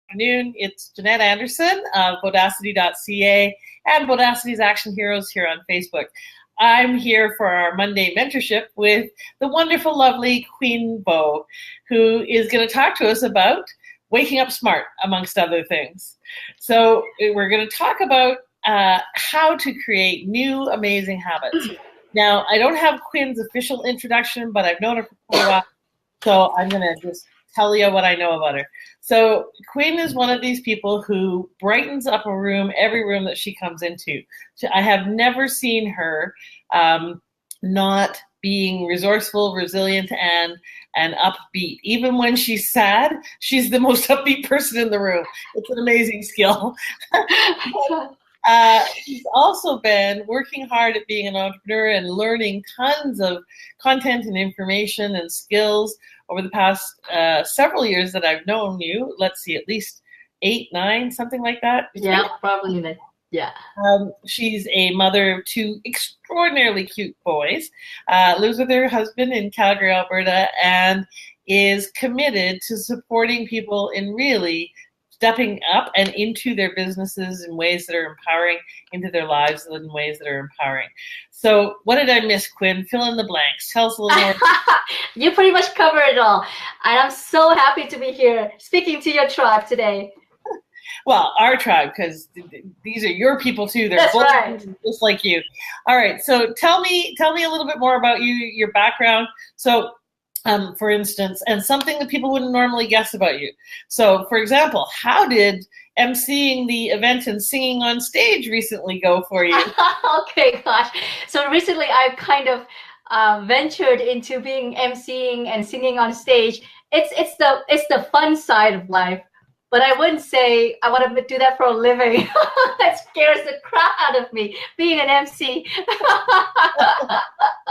afternoon. It's Jannette Anderson of bodacity.ca and Bodacity's Action Heroes here on Facebook. I'm here for our Monday mentorship with the wonderful, lovely Quynh, who is going to talk to us about waking up smart, amongst other things. So we're going to talk about how to create new, amazing habits. Now, I don't have Quynh's official introduction, but I've known her for quite a while, so I'm going to just tell you what I know about her. So Quynh is one of these people who brightens up a room, every room that she comes into. I have never seen her not being resourceful, resilient, and upbeat. Even when she's sad, she's the most upbeat person in the room. It's an amazing skill. She's also been working hard at being an entrepreneur and learning tons of content and information and skills over the past several years that I've known you. Let's see, at least 8, 9, something like that. Yeah, probably that. Yeah. She's a mother of 2 extraordinarily cute boys, lives with her husband in Calgary, Alberta, and is committed to supporting people in really stepping up and into their businesses in ways that are empowering, into their lives in ways that are empowering. So what did I miss, Quynh? Fill in the blanks. Tell us a little more. You pretty much covered it all. And I'm so happy to be here speaking to your tribe today. Well, our tribe, because these are your people too. They're That's both right. Just like you. All right. So tell me a little bit more about you, your background. So, for instance, and something that people wouldn't normally guess about you. So, for example, how did emceeing the event and singing on stage recently go for you? Okay, gosh. So recently, I've kind of ventured into being emceeing and singing on stage. It's the fun side of life. But I wouldn't say I want to do that for a living. That scares the crap out of me, being an MC.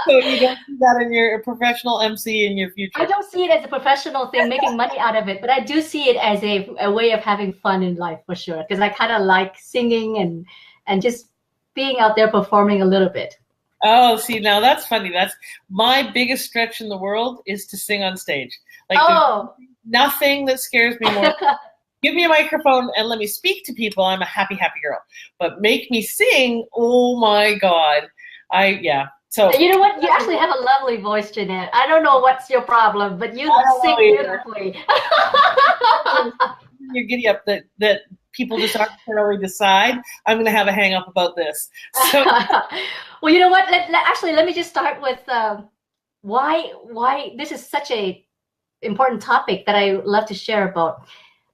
So you don't see that in your professional MC in your future? I don't see it as a professional thing, making money out of it, but I do see it as a way of having fun in life for sure, because I kind of like singing and just being out there performing a little bit. Oh, see, now that's funny. That's my biggest stretch in the world, is to sing on stage. Like, oh, nothing that scares me more. Give me a microphone and let me speak to people. I'm a happy, happy girl. But make me sing, oh my God. So you know what? You actually have a lovely voice, Jannette. I don't know what's your problem, but you sing beautifully. You're giddy up that people just arbitrarily decide I'm going to have a hang up about this. So, well, you know what? Let me just start with why this is such a important topic that I love to share about.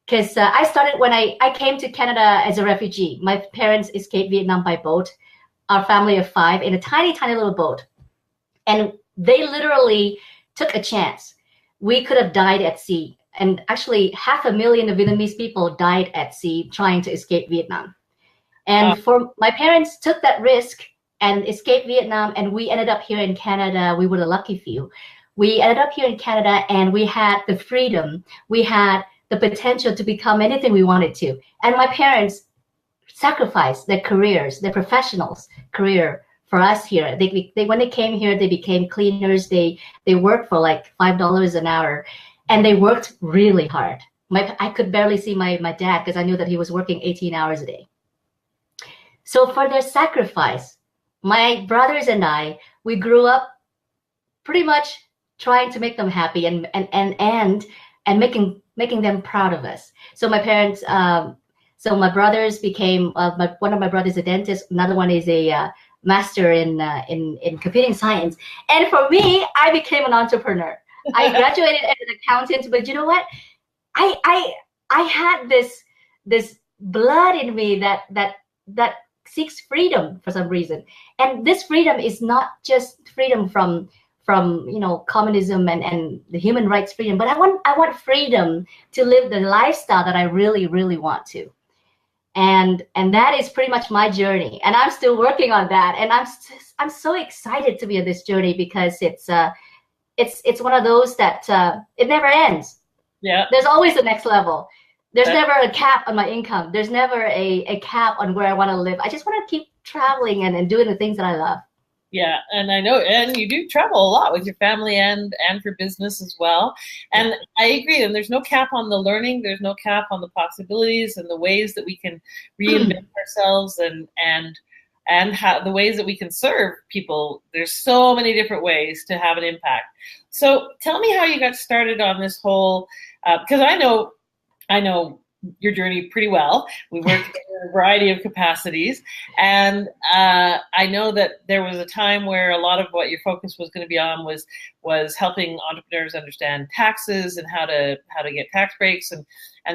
Because I started when I came to Canada as a refugee. My parents escaped Vietnam by boat, our family of 5, in a tiny, tiny little boat. And they literally took a chance. We could have died at sea. And actually, 500,000 of Vietnamese people died at sea trying to escape Vietnam. And for my parents took that risk and escaped Vietnam, and we ended up here in Canada. We were the lucky few. We ended up here in Canada, and we had the freedom. We had the potential to become anything we wanted to. And my parents sacrificed their careers, their professionals' career for us here. They when they came here, they became cleaners. They worked for like $5 an hour, and they worked really hard. I could barely see my dad because I knew that he was working 18 hours a day. So for their sacrifice, my brothers and I, we grew up pretty much trying to make them happy and making them proud of us. So my parents, so my brothers became, one of my brothers is a dentist, another one is a master in computing science. And for me, I became an entrepreneur. I graduated as an accountant, but you know what? I had this blood in me that seeks freedom for some reason. And this freedom is not just freedom from communism and the human rights freedom, but I want freedom to live the lifestyle that I really, really want to. And that is pretty much my journey. And I'm still working on that. And I'm so excited to be on this journey because it's one of those that it never ends. Yeah. There's always the next level. There's never a cap on my income. There's never a cap on where I want to live. I just want to keep traveling and doing the things that I love. Yeah, and I know, and you do travel a lot with your family and for business as well. And I agree. And there's no cap on the learning. There's no cap on the possibilities and the ways that we can reinvent ourselves and how the ways that we can serve people. There's so many different ways to have an impact. So tell me how you got started on this whole, because I know your journey pretty well. We worked in a variety of capacities, and I know that there was a time where a lot of what your focus was going to be on was helping entrepreneurs understand taxes and how to get tax breaks and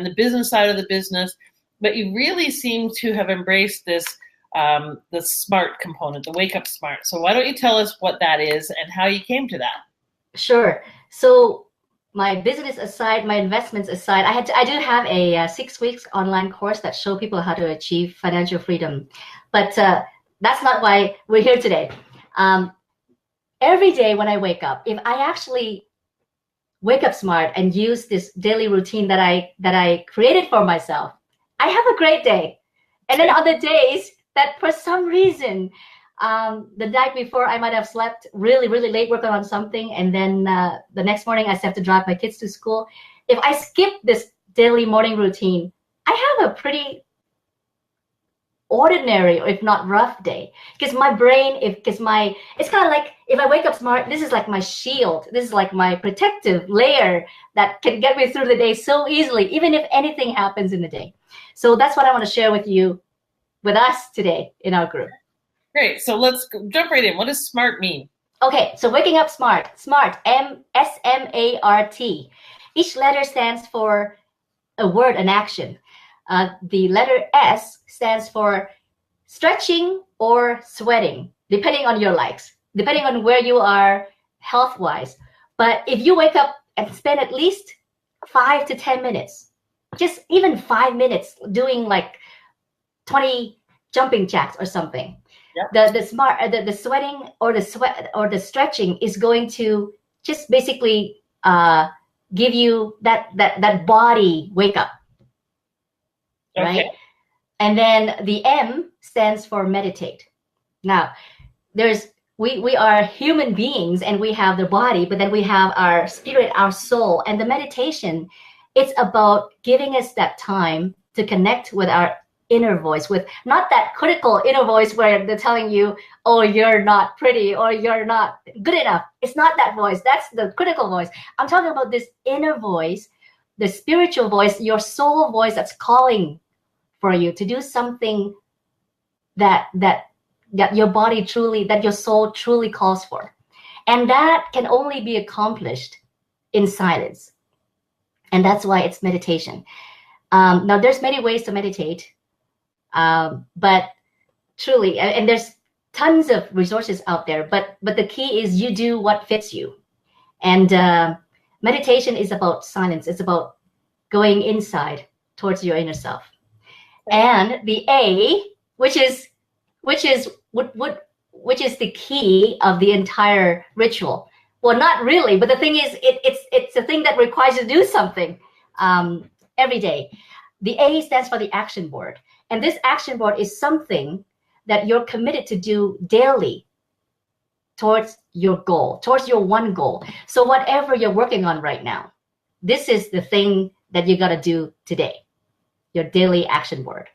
the business side of the business. But you really seem to have embraced this the SMART component, the Wake Up Smart. So why don't you tell us what that is and how you came to that? Sure. So my business aside, my investments aside, I do have a 6 weeks online course that show people how to achieve financial freedom, but that's not why we're here today. Every day when I wake up, if I actually wake up smart and use this daily routine that I created for myself, I have a great day. And then on the days that for some reason the night before I might have slept really late working on something, and then the next morning I have to drive my kids to school. If I skip this daily morning routine, I have a pretty ordinary, if not rough day, because my brain, it's kind of like if I wake up smart, this is like my shield, this is like my protective layer that can get me through the day so easily, even if anything happens in the day. So that's what I want to share with us today in our group. Great. So let's jump right in. What does SMART mean? Okay, so waking up smart. SMART, SMART. Each letter stands for a word, an action. The letter S stands for stretching or sweating, depending on your likes, depending on where you are health-wise. But if you wake up and spend at least 5 to 10 minutes, just even 5 minutes doing like 20 jumping jacks or something, the sweating or the sweat or the stretching is going to just basically give you that body wake up, right? Okay. And then the M stands for meditate. Now, we are human beings and we have the body, but then we have our spirit, our soul, and the meditation. It's about giving us that time to connect with our inner voice, with not that critical inner voice where they're telling you, oh, you're not pretty or you're not good enough. It's not that voice. That's the critical voice. I'm talking about this inner voice, the spiritual voice, your soul voice that's calling for you to do something that your body truly, that your soul truly calls for. And that can only be accomplished in silence. And that's why it's meditation. Now, there's many ways to meditate. But truly, and there's tons of resources out there, but the key is you do what fits you. And meditation is about silence. It's about going inside towards your inner self. And the A, which is the key of the entire ritual. Well, not really, but the thing is, it's a thing that requires you to do something every day. The A stands for the action board. And this action board is something that you're committed to do daily towards your goal, towards your one goal. So whatever you're working on right now, this is the thing that you got to do today, your daily action board.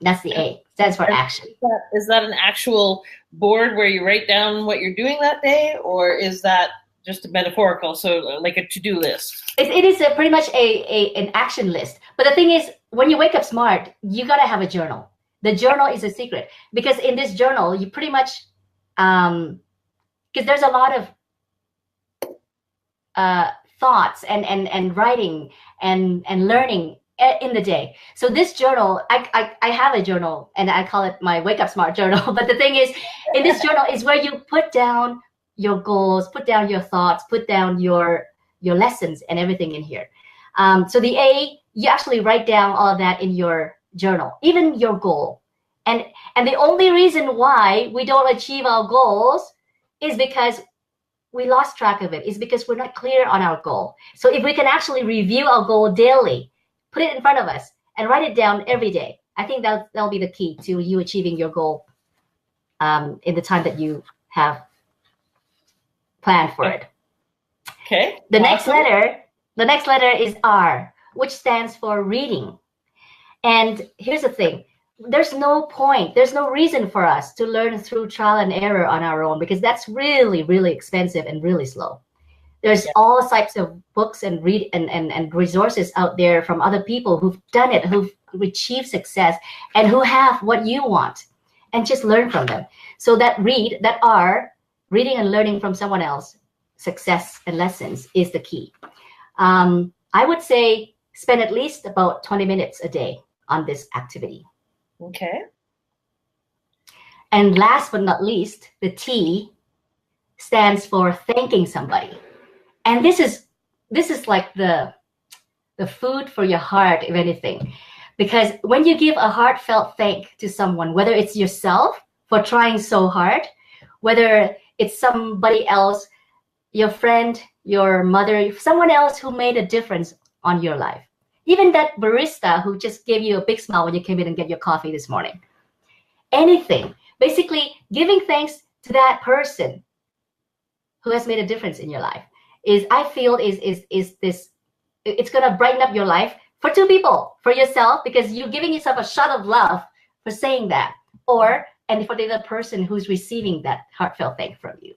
That's the A, stands for action. Is that an actual board where you write down what you're doing that day, or is that just a metaphorical, so like a to-do list? It is pretty much an action list. But the thing is, when you wake up smart, you got to have a journal. The journal is a secret, because in this journal, you pretty much, because there's a lot of thoughts and writing and learning in the day. So this journal, I have a journal and I call it my Wake Up Smart journal. But the thing is, in this journal is where you put down your goals, put down your thoughts, put down your lessons and everything in here. So the A, you actually write down all of that in your journal, even your goal. And the only reason why we don't achieve our goals is because we lost track of it, is because we're not clear on our goal. So if we can actually review our goal daily, put it in front of us and write it down every day, I think that'll be the key to you achieving your goal in the time that you have planned for it. Okay. The next letter is R, which stands for reading. And here's the thing. There's no point, there's no reason for us to learn through trial and error on our own, because that's really, really expensive and really slow. There's all types of books and resources out there from other people who've done it, who've achieved success, and who have what you want, and just learn from them. So that R, reading and learning from someone else, success and lessons, is the key. I would say spend at least about 20 minutes a day on this activity. Okay. And last but not least, the T stands for thanking somebody. And this is like the food for your heart, if anything. Because when you give a heartfelt thank to someone, whether it's yourself for trying so hard, whether it's somebody else, your friend, your mother, someone else who made a difference on your life, even that barista who just gave you a big smile when you came in and get your coffee this morning, anything, basically giving thanks to that person who has made a difference in your life is this, it's going to brighten up your life for two people, for yourself, because you're giving yourself a shot of love for saying that, and for the other person who's receiving that heartfelt thank from you.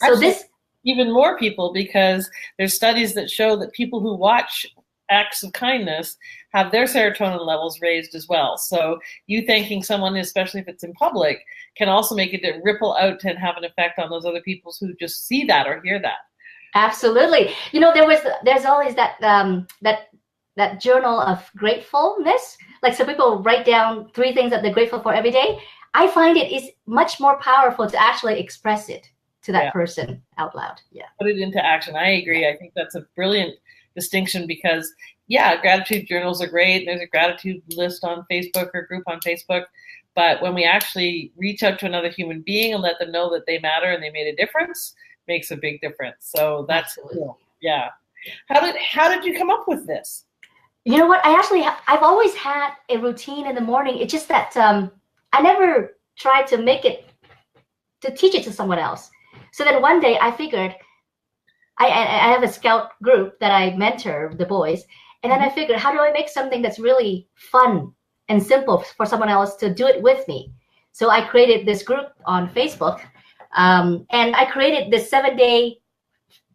So actually, this, even more people, because there's studies that show that people who watch acts of kindness have their serotonin levels raised as well. So you thanking someone, especially if it's in public, can also make it ripple out and have an effect on those other people who just see that or hear that. Absolutely. You know, there's always that journal of gratefulness. Like, some people write down 3 things that they're grateful for every day. I find it is much more powerful to actually express it to that person out loud. Yeah. Put it into action. I agree. I think that's a brilliant distinction, because gratitude journals are great. There's a gratitude list on Facebook or group on Facebook. But when we actually reach out to another human being and let them know that they matter and they made a difference, makes a big difference. So that's cool. Yeah. How did you come up with this? You know what? I've always had a routine in the morning. It's just that I never tried to teach it to someone else. So then one day I figured, I have a scout group that I mentor the boys. And then I figured, how do I make something that's really fun and simple for someone else to do it with me? So I created this group on Facebook. And I created this 7-day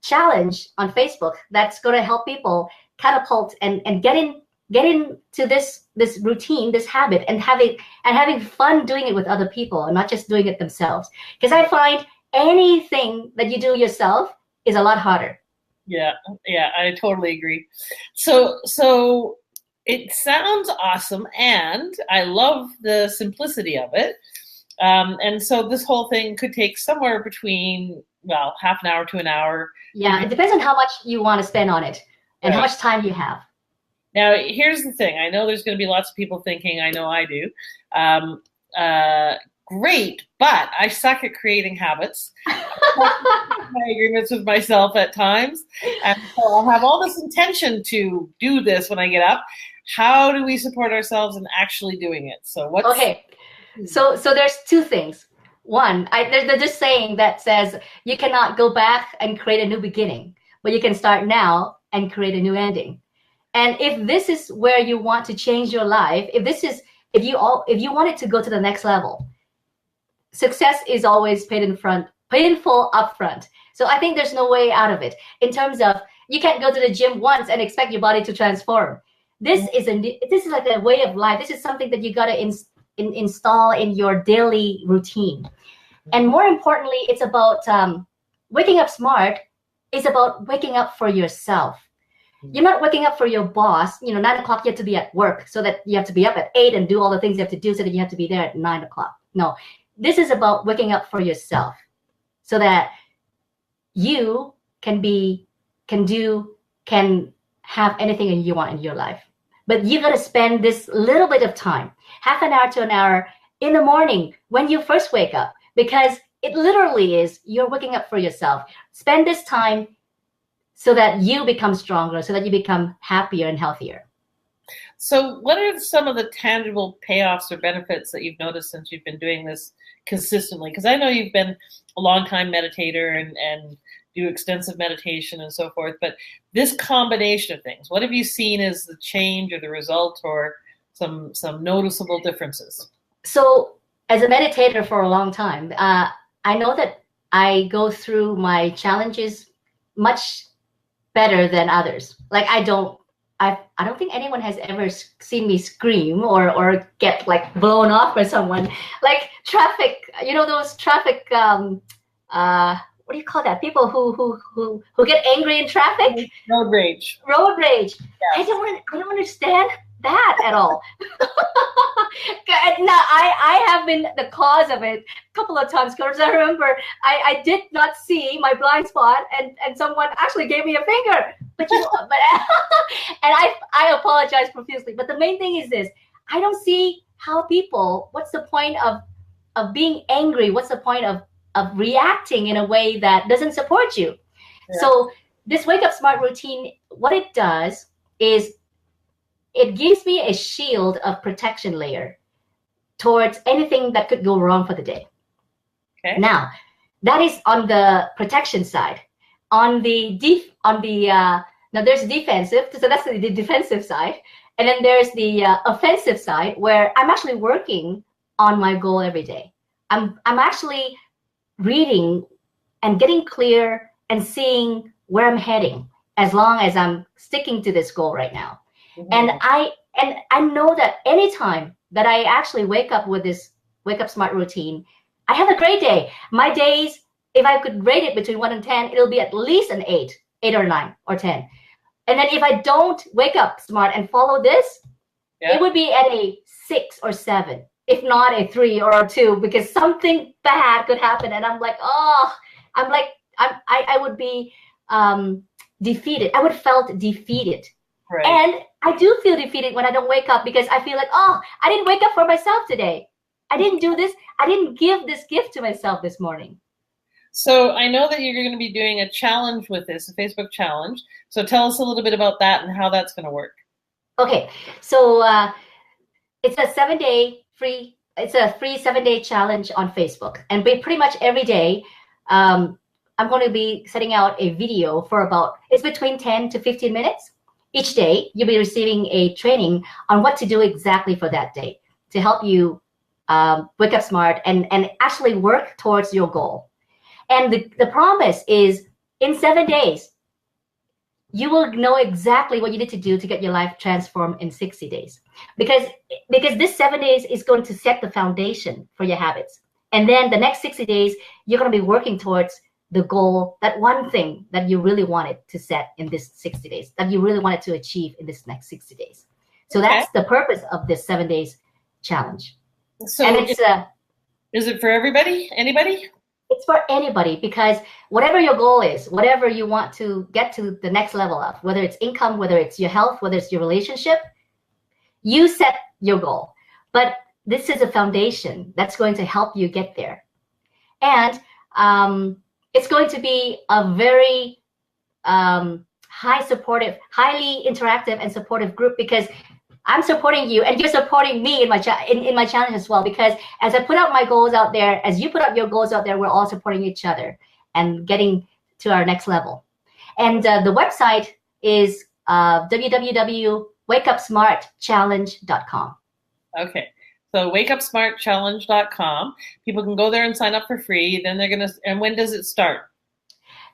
challenge on Facebook that's going to help people catapult and get into this routine, this habit, and having fun doing it with other people and not just doing it themselves. Because I find anything that you do yourself is a lot harder. Yeah, I totally agree. So it sounds awesome, and I love the simplicity of it. And so this whole thing could take somewhere between, half an hour to an hour. Yeah, it depends on how much you want to spend on it and how much time you have. Now, here's the thing. I know there's going to be lots of people thinking, I know I do, great, but I suck at creating habits. My agreements with myself at times. And so I'll have all this intention to do this when I get up. How do we support ourselves in actually doing it? So what's... Okay. So there's 2 things. One, there's this saying that says you cannot go back and create a new beginning, but you can start now and create a new ending. And if this is where you want to change your life, if you want it to go to the next level, success is always painful upfront. So I think there's no way out of it. In terms of, you can't go to the gym once and expect your body to transform. This is like a way of life. This is something that you gotta install in your daily routine. And more importantly, it's about waking up smart. Is about waking up for yourself. You're not waking up for your boss. 9 o'clock you have to be at work, so that you have to be up at 8 and do all the things you have to do, so that you have to be there at 9 o'clock. No, this is about waking up for yourself, so that you can have anything you want in your life. But you got to spend this little bit of time, half an hour to an hour in the morning when you first wake up, because it literally is, you're waking up for yourself. Spend this time so that you become stronger, so that you become happier and healthier. So what are some of the tangible payoffs or benefits that you've noticed since you've been doing this consistently? Because I know you've been a long time meditator and do extensive meditation and so forth. But this combination of things, what have you seen as the change or the result or some noticeable differences? So as a meditator for a long time, I know that I go through my challenges much better than others. Like I don't think anyone has ever seen me scream or get like blown off by someone. Like traffic, you know, those traffic what do you call that? People who get angry in traffic? Road rage. Road rage. Yes. I don't understand that at all. No, I have been the cause of it a couple of times, because I remember I did not see my blind spot and someone actually gave me a finger. But you know, but and I apologize profusely. But the main thing is this: I don't see how people. What's the point of being angry? What's the point of reacting in a way that doesn't support you? Yeah. So this Wake Up Smart routine, what it does is it gives me a shield of protection layer towards anything that could go wrong for the day. Okay. Now, that is on the protection side. On the now there's defensive, so that's the defensive side, and then there's the offensive side, where I'm actually working on my goal every day. I'm actually reading and getting clear and seeing where I'm heading, as long as I'm sticking to this goal right now. Mm-hmm. And I know that anytime that I actually wake up with this Wake Up Smart routine, I have a great day. My days, if I could rate it between 1 and 10, it'll be at least an 8 or 9 or 10. And then if I don't wake up smart and follow this, it would be at a 6 or 7, if not a 3 or a 2, because something bad could happen. And I'm like, I would be defeated. I would felt defeated. Right. And I do feel defeated when I don't wake up, because I feel like, oh, I didn't wake up for myself today. I didn't do this. I didn't give this gift to myself this morning. So I know that you're going to be doing a challenge with this, a Facebook challenge. So tell us a little bit about that and how that's going to work. Okay. So it's a 7-day free. It's a free 7-day challenge on Facebook, and pretty much every day, I'm going to be setting out a video for it's between 10 to 15 minutes. Each day, you'll be receiving a training on what to do exactly for that day to help you wake up smart and actually work towards your goal. And the promise is, in 7 days, you will know exactly what you need to do to get your life transformed in 60 days. Because this 7 days is going to set the foundation for your habits. And then the next 60 days, you're going to be working towards the goal, that one thing that you really wanted to set in this 60 days, that you really wanted to achieve in this next 60 days. So that's the purpose of this 7 days challenge. So and it's is it for everybody? Anybody? It's for anybody, because whatever your goal is, whatever you want to get to the next level of, whether it's income, whether it's your health, whether it's your relationship, you set your goal. But this is a foundation that's going to help you get there. And it's going to be a very highly interactive and supportive group, because I'm supporting you and you're supporting me in my challenge as well. Because as I put out my goals out there, as you put out your goals out there, we're all supporting each other and getting to our next level. And the website is www.wakeupsmartchallenge.com. Okay. So wakeupsmartchallenge.com. People can go there and sign up for free. Then and when does it start?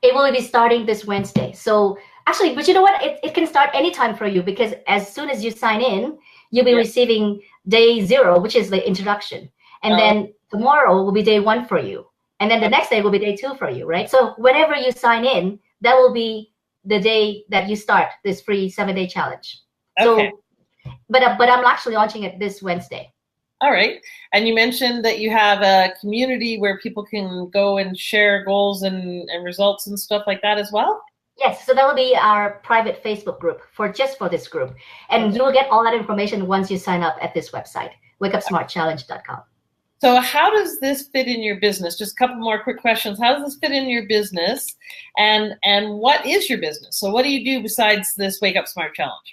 It will be starting this Wednesday. So actually, but you know what? It can start anytime for you, because as soon as you sign in, you'll be receiving day 0, which is the introduction. And then tomorrow will be day 1 for you. And then the next day will be day 2 for you, right? So whenever you sign in, that will be the day that you start this free 7-day challenge. Okay. So, but I'm actually launching it this Wednesday. All right. And you mentioned that you have a community where people can go and share goals and results and stuff like that as well? Yes. So that will be our private Facebook group for this group. And you will get all that information once you sign up at this website, wakeupsmartchallenge.com. So how does this fit in your business? Just a couple more quick questions. How does this fit in your business? And what is your business? So what do you do besides this Wake Up Smart Challenge?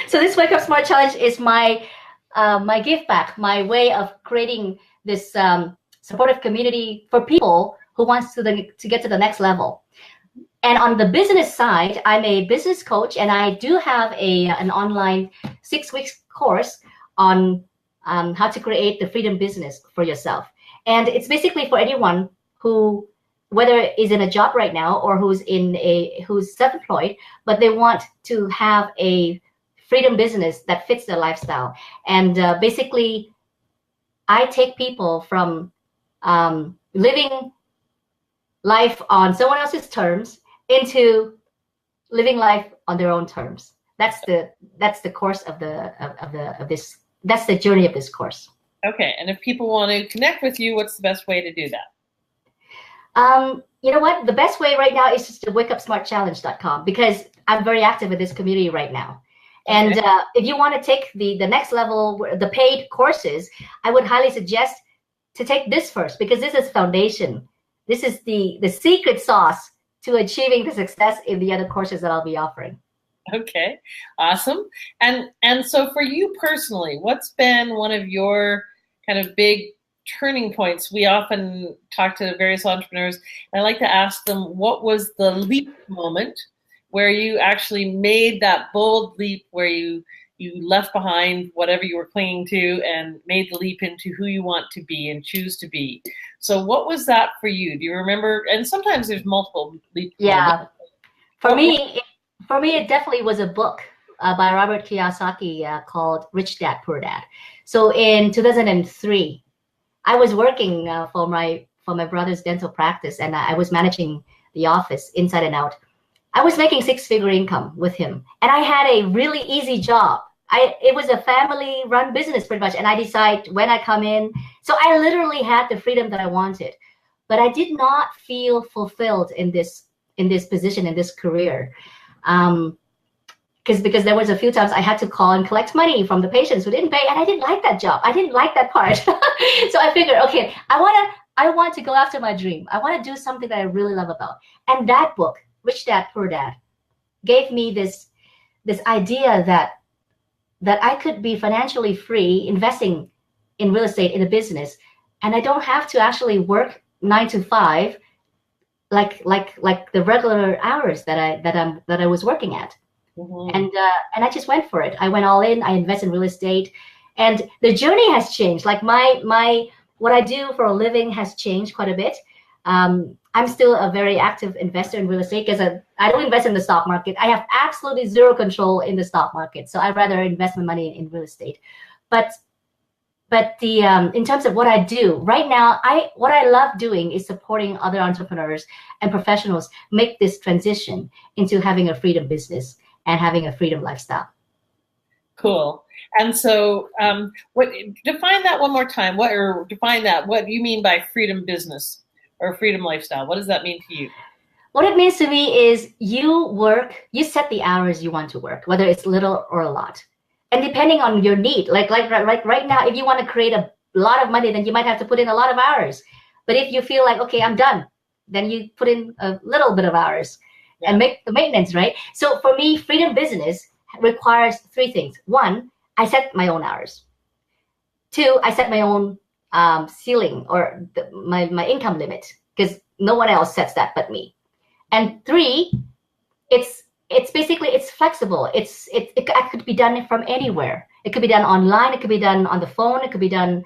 So this Wake Up Smart Challenge is my give back, my way of creating this supportive community for people who wants to get to the next level. And on the business side, I'm a business coach, and I do have an online 6-week course on how to create the freedom business for yourself. And it's basically for anyone who, whether is in a job right now or who's self-employed, but they want to have a freedom business that fits their lifestyle. And basically, I take people from living life on someone else's terms into living life on their own terms. That's the course of this. That's the journey of this course. Okay, and if people want to connect with you, what's the best way to do that? You know what? The best way right now is just to wakeupsmartchallenge.com, because I'm very active in this community right now. And if you want to take the next level, the paid courses, I would highly suggest to take this first, because this is foundation. This is the secret sauce to achieving the success in the other courses that I'll be offering. Okay, awesome. And so for you personally, what's been one of your kind of big turning points? We often talk to various entrepreneurs, and I like to ask them, what was the leap moment where you actually made that bold leap, where you left behind whatever you were clinging to and made the leap into who you want to be and choose to be? So what was that for you? Do you remember? And sometimes there's multiple leaps. Yeah. For me, it definitely was a book by Robert Kiyosaki called Rich Dad, Poor Dad. So in 2003, I was working for my brother's dental practice, and I was managing the office inside and out. I was making 6-figure income with him, and I had a really easy job. It was a family-run business pretty much, and I decide when I come in. So I literally had the freedom that I wanted, but I did not feel fulfilled in this position, in this career. Because there was a few times I had to call and collect money from the patients who didn't pay, and I didn't like that job. I didn't like that part. So I figured, okay, I want to go after my dream. I want to do something that I really love about. And that book, Rich Dad, Poor Dad, gave me this idea that I could be financially free investing in real estate, in a business, and I don't have to actually work 9 to 5 like the regular hours that I was working at. Mm-hmm. And I just went for it. I went all in. I invest in real estate, and the journey has changed. Like my what I do for a living has changed quite a bit. I'm still a very active investor in real estate, because I don't invest in the stock market. I have absolutely zero control in the stock market. So I'd rather invest my money in real estate. But the in terms of what I do right now, what I love doing is supporting other entrepreneurs and professionals make this transition into having a freedom business and having a freedom lifestyle. Cool. And so, define that one more time. What do you mean by freedom business or freedom lifestyle? What does that mean to you? What it means to me is you set the hours you want to work, whether it's little or a lot. And depending on your need, like right now, if you want to create a lot of money, then you might have to put in a lot of hours. But if you feel like, okay, I'm done, then you put in a little bit of hours and make the maintenance, right? So for me, freedom business requires 3 things. 1, I set my own hours. 2, I set my own ceiling or my income limit, because no one else sets that but me. And 3, it's basically, it's flexible. It could be done from anywhere. It could be done online. It could be done on the phone. It could be done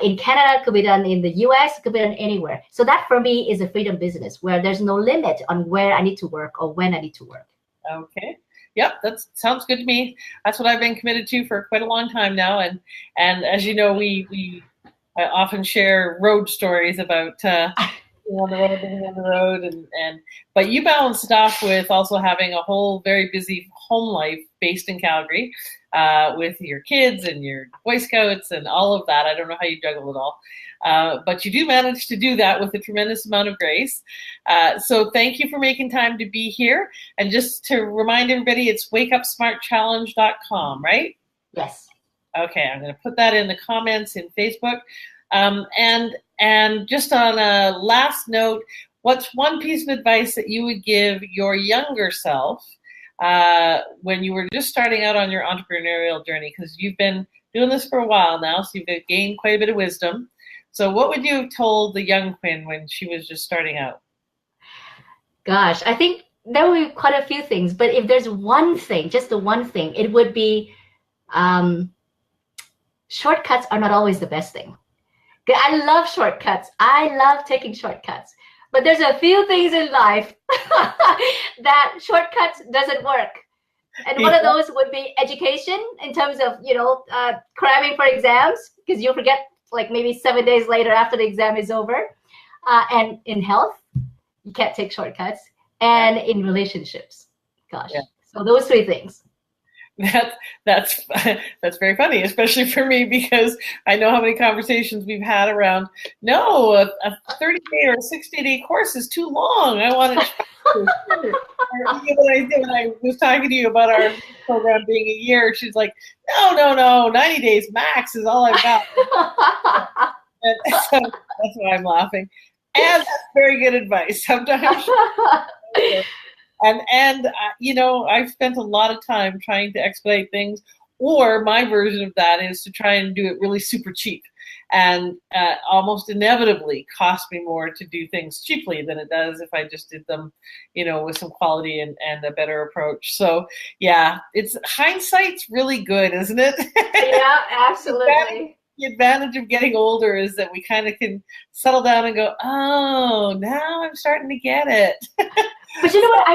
in Canada. It could be done in the US. It could be done anywhere. So that for me is a freedom business, where there's no limit on where I need to work or when I need to work. Okay. Yep, that sounds good to me. That's what I've been committed to for quite a long time now. And as you know, I often share road stories about on the road, but you balance it off with also having a whole very busy home life based in Calgary, with your kids and your Boy Scouts and all of that. I don't know how you juggle it all, but you do manage to do that with a tremendous amount of grace. So thank you for making time to be here. And just to remind everybody, it's wakeupsmartchallenge.com, right? Yes. Okay, I'm going to put that in the comments in Facebook. And just on a last note, what's one piece of advice that you would give your younger self when you were just starting out on your entrepreneurial journey? Because you've been doing this for a while now, so you've gained quite a bit of wisdom. So what would you have told the young Quynh when she was just starting out? Gosh, I think there will be quite a few things, but if there's one thing, just the one thing, it would be shortcuts are not always the best thing. I love shortcuts. I love taking shortcuts. But there's a few things in life that shortcuts doesn't work. And one of those would be education, in terms of, cramming for exams, because you'll forget like maybe 7 days later after the exam is over. And in health, you can't take shortcuts. And in relationships, gosh. Yeah. So those three things. That's very funny, especially for me, because I know how many conversations we've had around, no, a 30-day or 60-day course is too long. I want it when I was talking to you about our program being a year, she's like, no, 90 days max is all I've got. And so that's why I'm laughing. And that's very good advice. Sometimes. And I've spent a lot of time trying to expedite things, or my version of that is to try and do it really super cheap, and almost inevitably cost me more to do things cheaply than it does if I just did them, with some quality and a better approach. So yeah, hindsight's really good, isn't it? Yeah, absolutely. The advantage of getting older is that we kind of can settle down and go, oh, now I'm starting to get it. But you know what?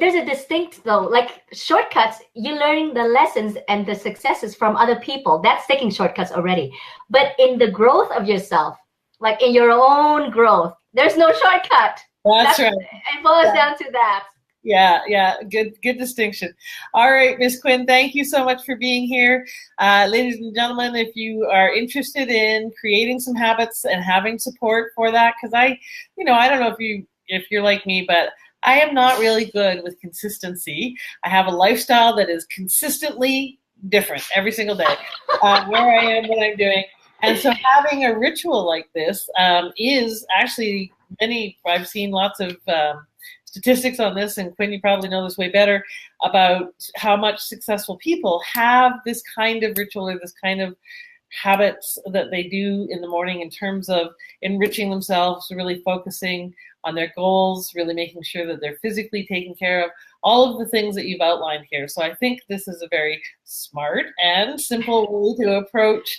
There's a distinct though, like shortcuts, you're learning the lessons and the successes from other people. That's taking shortcuts already. But in the growth of yourself, like in your own growth, there's no shortcut. That's right. It boils down to that. Yeah. Good distinction. All right, Miss Quynh, thank you so much for being here. Ladies and gentlemen, if you are interested in creating some habits and having support for that, because I don't know if you're like me, but I am not really good with consistency. I have a lifestyle that is consistently different every single day, where I am, what I'm doing. And so having a ritual like this is actually I've seen lots of statistics on this, and Quynh, you probably know this way better, about how much successful people have this kind of ritual or this kind of habits that they do in the morning in terms of enriching themselves, really focusing on their goals, really making sure that they're physically taken care of, all of the things that you've outlined here. So I think this is a very smart and simple way to approach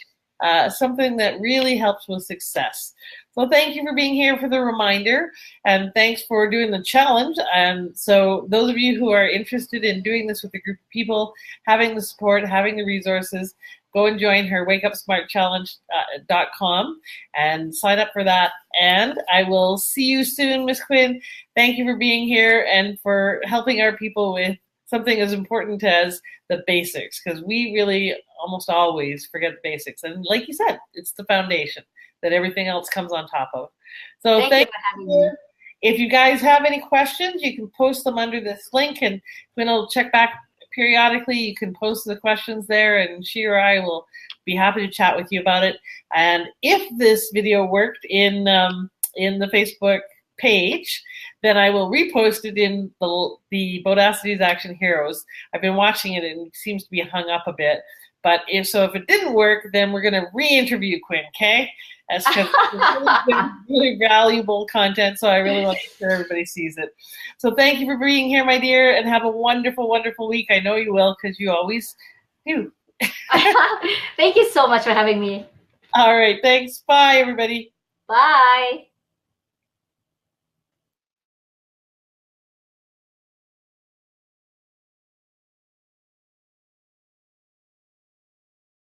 something that really helps with success. So thank you for being here for the reminder, and thanks for doing the challenge. And so those of you who are interested in doing this with a group of people, having the support, having the resources, go and join her wakeupsmartchallenge.com and sign up for that. And I will see you soon, Miss Quynh. Thank you for being here and for helping our people with something as important as the basics, because we really almost always forget the basics. And like you said, it's the foundation that everything else comes on top of. So thank you for having me. If you guys have any questions, you can post them under this link, and Quynh will check back periodically. You can post the questions there, and she or I will be happy to chat with you about it. And if this video worked in the Facebook page, then I will repost it in the Bodacity's Action Heroes. I've been watching it, and it seems to be hung up a bit. But if it didn't work, then we're going to re-interview Quynh, okay? That's because it's really valuable content, so I really want to make sure everybody sees it. So thank you for being here, my dear, and have a wonderful, wonderful week. I know you will, because you always do. Thank you so much for having me. All right, thanks. Bye, everybody. Bye.